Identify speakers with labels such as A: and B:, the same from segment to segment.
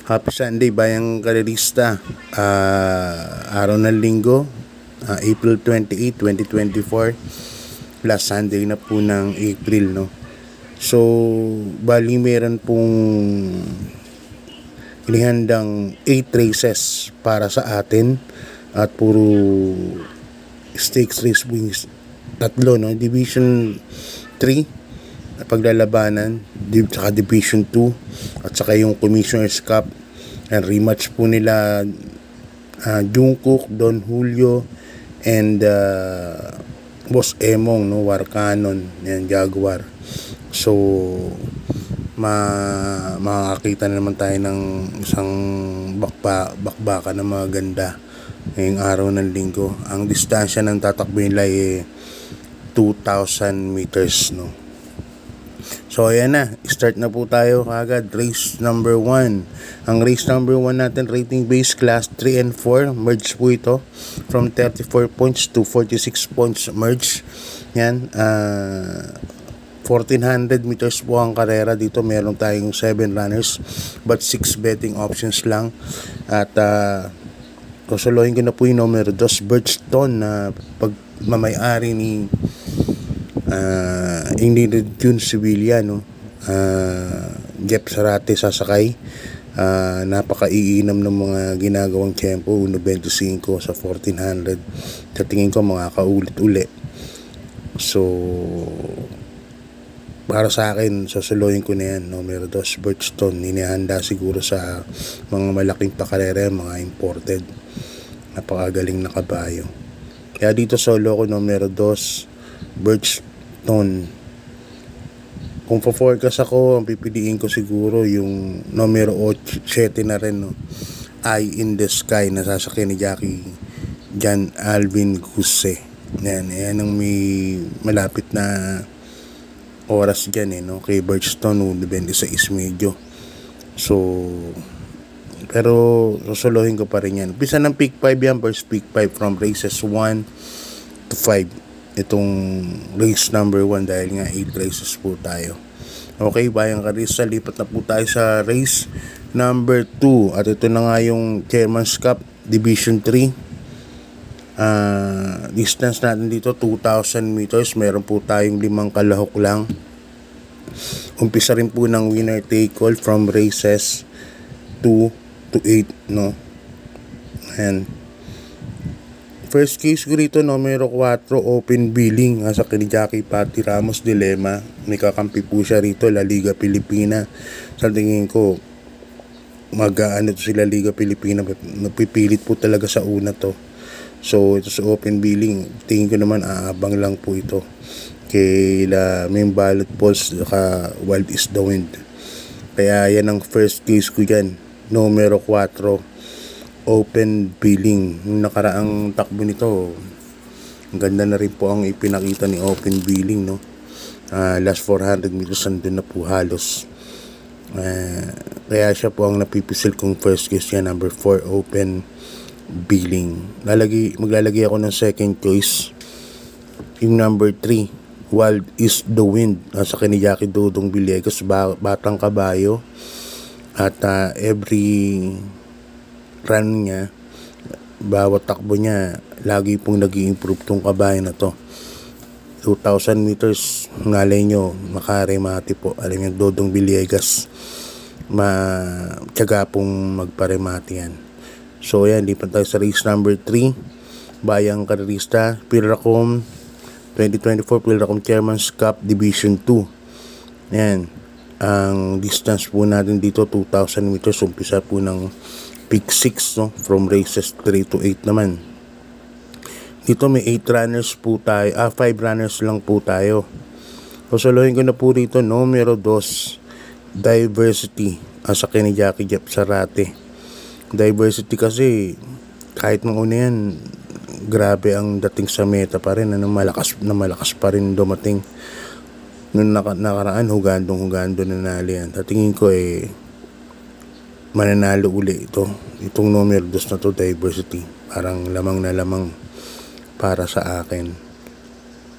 A: Happy Sunday bayang karerista. Araw ng linggo, April 28, 2024. Last Sunday na po ng April, no. So, bali meron pong inihandang 8 races para sa atin at puro stakes race wings. Tatlo, no. Division 3 paglalabanan, saka Division 2 at saka yung Commissioner's Cup. And rematch po nila Jungkook, Don Julio and Boss Emong, no, War Cannon, yan, Jaguar. So makakita na naman tayo ng isang bakbaka na maganda ngayong araw ng linggo. Ang distansya ng tatakbo nila ay 2,000 meters, no. So ayan na, start na po tayo kagad. Race number 1. Ang race number 1 natin, rating base class 3 and 4. Merge po ito from 34 points to 46 points merge. Yan, 1400 meters po ang karera dito. Meron tayong 7 runners but 6 betting options lang. At kusulohin ko na po yung numero 2, Birchstone, na pagmamayari ni Ingrid June Sevilla, no. Jeff Sarate sasakay. Napakaiinam ng mga ginagawang tempo, 1.25 sa 1400. Sa tingin ko makakaulit-uli. So para sa akin, susuluhin ko na yan, numero 2, Birchstone. Inihanda siguro sa mga malaking pakarere, mga imported. Napakagaling na kabayo. Kaya dito solo ko numero 2, Birchstone. Kung pa-forecast ako, ang pipiliin ko siguro yung numero 7 na rin, no? Eye in the Sky, na sasakyan ni Jackie Jan Alvin Guse. Yan ang may malapit na oras dyan, no? Kay Birchstone, 26 medyo. So pero susuluhin ko pa rin yan. Pisa ng pick 5 yan, first pick 5 from races 1 to 5. Itong race number 1 dahil nga 8 races po tayo. Okay, bayang karisa, lipat na po tayo sa race number 2. At ito na nga yung Chairman's Cup Division 3. Distance natin dito 2,000 meters. Meron po tayong 5 kalahok lang. Umpisa rin po ng winner take all from races 2 to 8, no. And first case ko rito, numero 4, open billing, sa kini Jackie Patty Ramos Dilema. May kakampi po siya rito, La Liga Pilipina. Sa tingin ko, mag-ano to sila, Liga Pilipina. Napipilit po talaga sa una to. So ito sa open billing, tingin ko naman aabang lang po ito kay may ballot balls, saka Wild is the Wind. Kaya yan ang first case ko dyan, numero 4, open billing. Yung nakaraang takbo nito, ang ganda na rin po ang ipinakita ni open billing, no. Last 400 meters nandun na po halos. Kaya siya po ang napipisil kong first case yan, number 4, open billing. Maglalagay ako ng second choice, yung number 3, Wild is the Wind, sa kini Jackie Dodong Villegas, batang kabayo. At every run niya, bawat takbo niya, lagi pong nag-i-improve tong kabayo na to. 2,000 meters, ngalay nyo, makaremati po. Alam niyo, Dodong Villegas, tiyaga pong magparemati yan. So yan, lipat tayo sa race number 3, bayang karerista, Pilracom 2024 Pilracom Chairman's Cup Division 2. Yan, ang distance po natin dito 2,000 meters. Umpisa po ng pick 6, no, from races 3 to 8 naman. Dito may 8 runners po tayo, 5 runners lang po tayo. Susuluhin ko na po rito, numero 2, Diversity, sa kini Jackie Jeff Sarate. Diversity kasi kahit nung una yan, grabe ang dating sa meta pa rin, malakas pa rin dumating. Nung nakaraan, hugandong nanalo yan. Tatingin ko mananalo uli itong numero 2 na to, Diversity. Parang lamang na lamang para sa akin.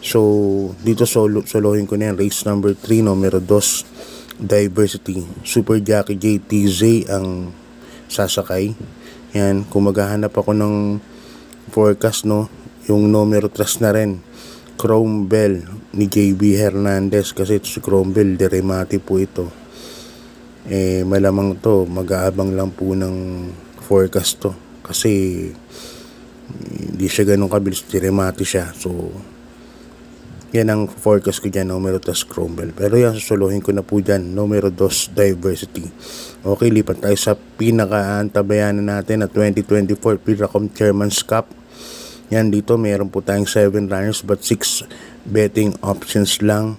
A: So dito solohin ko na yan, race number 3, numero 2, Diversity. Super Jockey JTZ ang sasakay. Yan, kung maghahanap ako ng forecast, no, yung numero 3 na rin, Chrome Bell ni JB Hernandez, kasi ito si Chrome Bell, Deremati po ito. Malamang to, mag-aabang lang po ng forecast to, kasi hindi siya ganun kabilis, Deremati siya. So yan ang forecast ko dyan, numero 3 Chrome Bell. Pero yan, susuluhin ko na po dyan, numero 2 Diversity. Okay, lipat tayo sa pinaka-antabayanan natin na 2024 Piracom Chairman's Cup. Yan, dito meron po tayong 7 runners but 6 betting options lang.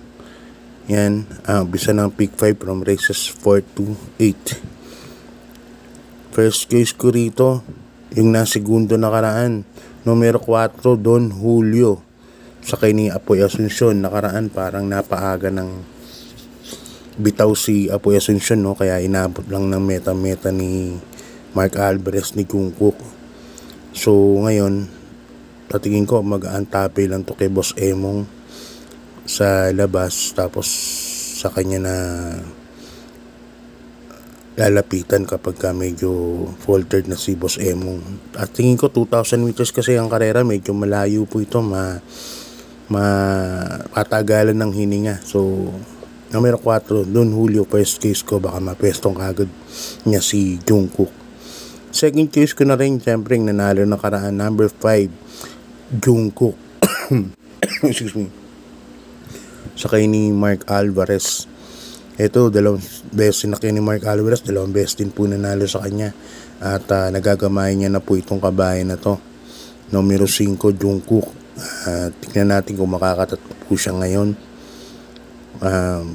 A: Yan, bisa ng pick 5 from races 4 to 8. First case ko rito, yung nasigundo nakaraan, numero 4 Don Julio. Sakay ni Apoy Asuncion, nakaraan parang napaaga ng bitaw si Apoy Asuncion, no? Kaya inabot lang ng meta ni Mark Alvarez ni Jungkook. So ngayon, tatingin ko mag-aantabi lang to kay Boss Emong sa labas, tapos sa kanya na lalapitan kapag medyo faltered na si Boss Emong. At tingin ko 2,000 meters kasi ang karera, medyo malayo po ito, patagalan ng hininga. So numero 4 Don Julio, first case ko, baka mapestong kagad niya si Jungkook. Second case ko na rin, syempre nanalo na karaan, number 5 Jungkook. Excuse me, sakay ni Mark Alvarez. Ito, dalawang beses na kayo ni Mark Alvarez, dalawang beses din po nanalo sa kanya. At nagagamay niya na po itong kabayan na to, numero 5 Jungkook. Tingnan natin kung makakatatlo po siya ngayon.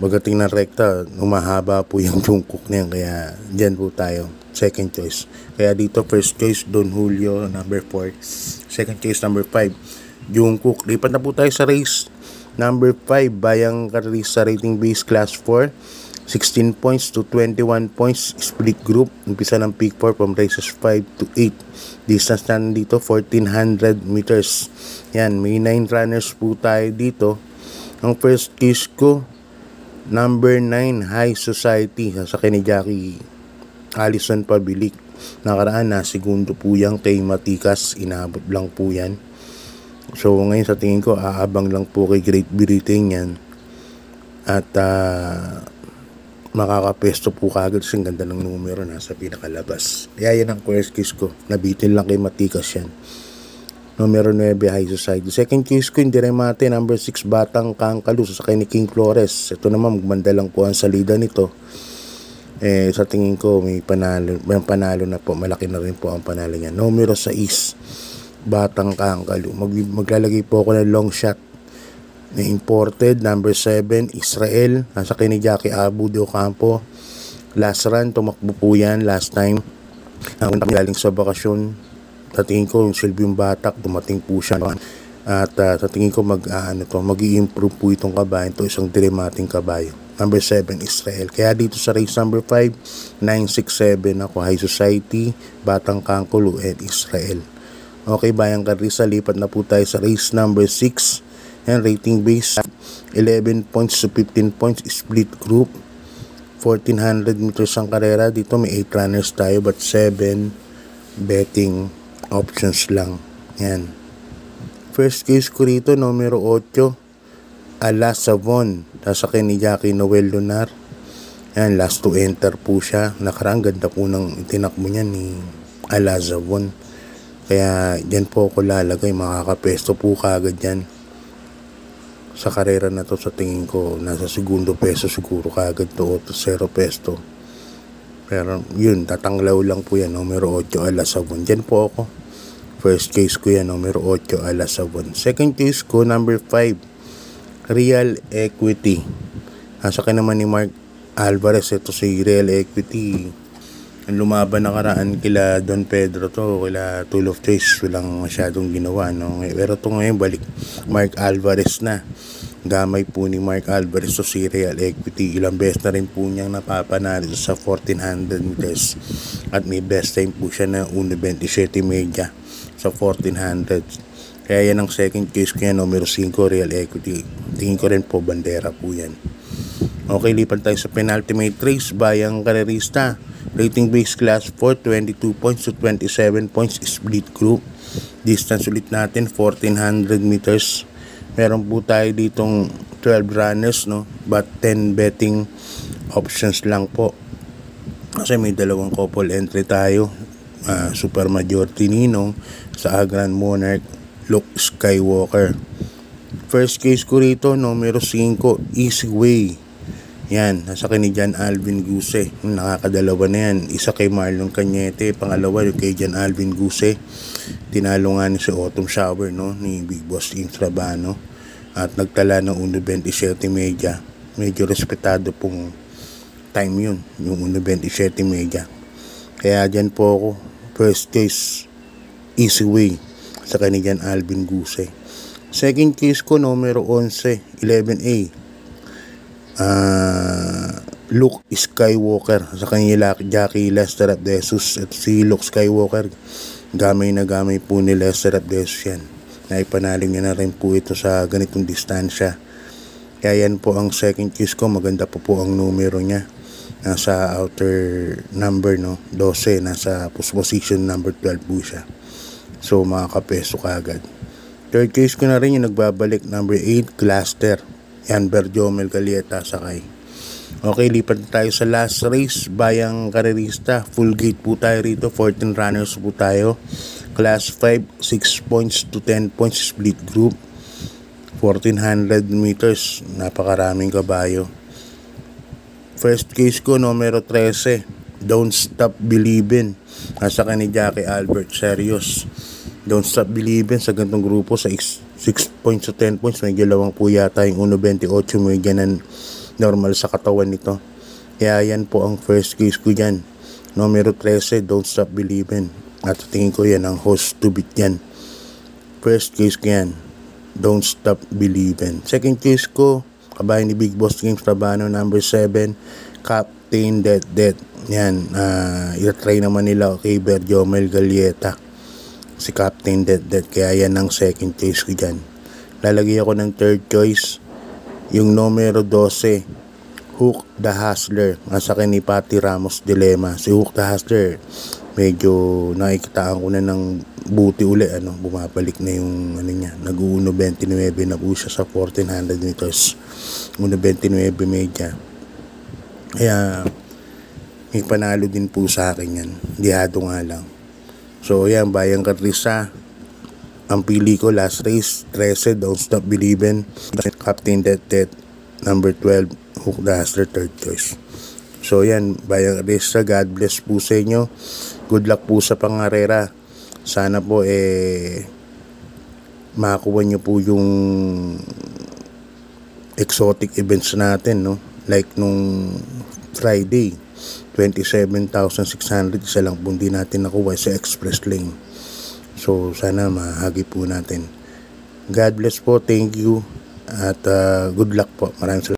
A: Pagdating ng rekta, umahaba po yung Jungkook na yan, kaya dyan po tayo, second choice. Kaya dito first choice Don Julio, number 4. Second choice number 5 Jungkook. Lipat na po tayo sa race number 5, Bayang Karista Rating Base Class 4, 16 points to 21 points, split group. Umpisa ng pick 4 from races 5 to 8. Distance na dito 1400 meters. Yan, may 9 runners po tayo dito. Ang first case ko, number 9 High Society, sasakay ni Jackie Alison Pabilik. Nakaraan na segundo po yan kay Matikas, inabot lang po yan. So ngayon sa tingin ko, aabang lang po kay Great Britain yan. At makakapesto po kagad kasi ganda ng numero, nasa pinakalabas. Kaya yan ang first case ko, nabitin lang kay Matikas yan. Numero 9 High Society. Second case ko, hindi rin mate, number 6 Batang Kangkalu, sakay ni King Flores. Ito naman, magmanda lang po ang salida nito. Sa tingin ko may panalo na po, malaki na rin po ang panalo niya. Numero 6 Batang Kangkalu. Maglalagay po ako ng long shot na imported, number 7 Israel, nasa kay ni Jackie Abu de Ocampo. Last run, tumakbo po yan last time. Ang galing sa bakasyon, sa tingin ko yung Silvium Batak, dumating po siya. At sa tingin ko mag-i-improve po itong kabayan. Ito isang diremating kabayo, number 7 Israel. Kaya dito sa race number 5, 967 ako, High Society, Batang Kangkalu and Israel. Okay, Bayang Karista, lipat na po tayo sa race number 6. Yan, rating base 11 points to 15 points, split group, 1400 meters ang karera. Dito may 8 runners tayo but 7 betting options lang. Yan, first case ko rito, numero 8 Ala Savon, sasakay ni Jackie Noel Lunar. Yan, last to enter po siya. Nakarang ganda po ng tinakbo niya ni Ala Savon. Kaya dyan po ako lalagay, makakapesto po kagad yan. Sa karera na to, sa tingin ko, nasa segundo peso siguro kagad to, 0 pesto. Pero yun, tatanglaw lang po yan, numero 8 Ala Savon. Dyan po ako. First case ko yan, numero 8 Ala Savon. Second case ko, number 5 Real Equity. Nasa ka naman ni Mark Alvarez. Ito si Real Equity, ang lumaban nakaraan kila Don Pedro to, kila Tool of Choice, walang masyadong ginawa, no? Pero to ngayon balik Mark Alvarez na. Gamay po ni Mark Alvarez to si Real Equity. Ilang beses na rin po niyang napapanalo sa 1400 meters. At may best time po siya na 1.27 media sa 1400. Kaya yan ang second case ko yan, numero 5 Real Equity. Tingin ko rin po bandera po yan. Okay, lipat tayo sa penultimate race, Bayang Karerista. Rating base class 4, 22 points to 27 points, split group. Distance ulit natin 1400 meters. Meron po tayo ditong 12 runners, no, but 10 betting options lang po kasi may dalawang couple entry tayo. Super Majority Ninong sa Grand Monarch, Luke Skywalker. First case ko rito, numero 5, Easy Way. Yan, nasa kay ni John Alvin Guse. Nakakadalawa na yan. Isa kay Marlon Cañete, pangalawa kay John Alvin Guse. Tinalo nga ni si Autumn Shower, no, ni Big Boss James Trabano. At nagtala ng 1.27 media. Medyo respetado pong time yun, yung 1.27 media. Kaya dyan po ako, first case, Easy Way sa kanilang Alvin Guse. Second case ko, numero 11, 11A, Luke Skywalker sa kanila Jackie Lester at Jesus. At si Luke Skywalker, gamay na gamay po ni Lester at Jesus yan. Naipanaling niya na rin po ito sa ganitong distansya. Kaya yan po ang second case ko. Maganda po ang numero niya. Nasa outer number, no, 12. Nasa position number 12 po siya. So makakapeso kagad. Third case ko na rin yung nagbabalik, number 8, Cluster. Yan, Berjomel Galieta sakay. Okay, lipat tayo sa last race, Bayang Karerista. Full gate po tayo rito, 14 runners po tayo. Class 5, 6 points to 10 points, split group. 1400 meters, napakaraming kabayo. First case ko, numero 13, Don't Stop Believin'. Nasa ka ni Jackie Albert Serious. Don't Stop Believin' sa gantong grupo sa 6 points to 10 points. May galawang po yata yung 1.28. May ganan normal sa katawan nito. Kaya yan po ang first case ko dyan. Numero 13, Don't Stop Believin'. At tingin ko yan ang host to beat yan. First case ko yan, Don't Stop Believin'. Second case ko, kabayan ni Big Boss James Trabano, number 7, Captain Dead. Yan, i-try naman nila kay Berjomel Galieta, si Captain Dead. Kaya yan ang second case ko dyan. Lalagay ako ng third choice, yung numero 12, Hook the Hustler. Nasa kay ni Patty Ramos Dilema. Si Hook the Hustler, medyo nakikitaan ko na ng buti uli, bumabalik na yung niya. Nag-1.29 na po siya sa 1400 meters. 1.29 media. Kaya may panalo din po sa akin yan. Dihado nga lang. So yan, Bayang Karerista. Ang pili ko last race, 13, Don't Stop Believin'. Captain Dead, number 12, Hook the Hustler, third choice. So yan, Bayang Karerista, God bless po sa inyo. Good luck po sa pangarera. Sana po makakuha nyo po yung exotic events natin, no? Like nung Friday, 27,600, isa lang po hindi natin nakuha sa express lane. So sana mahagi po natin. God bless po, thank you, at good luck po. Maraming salamat.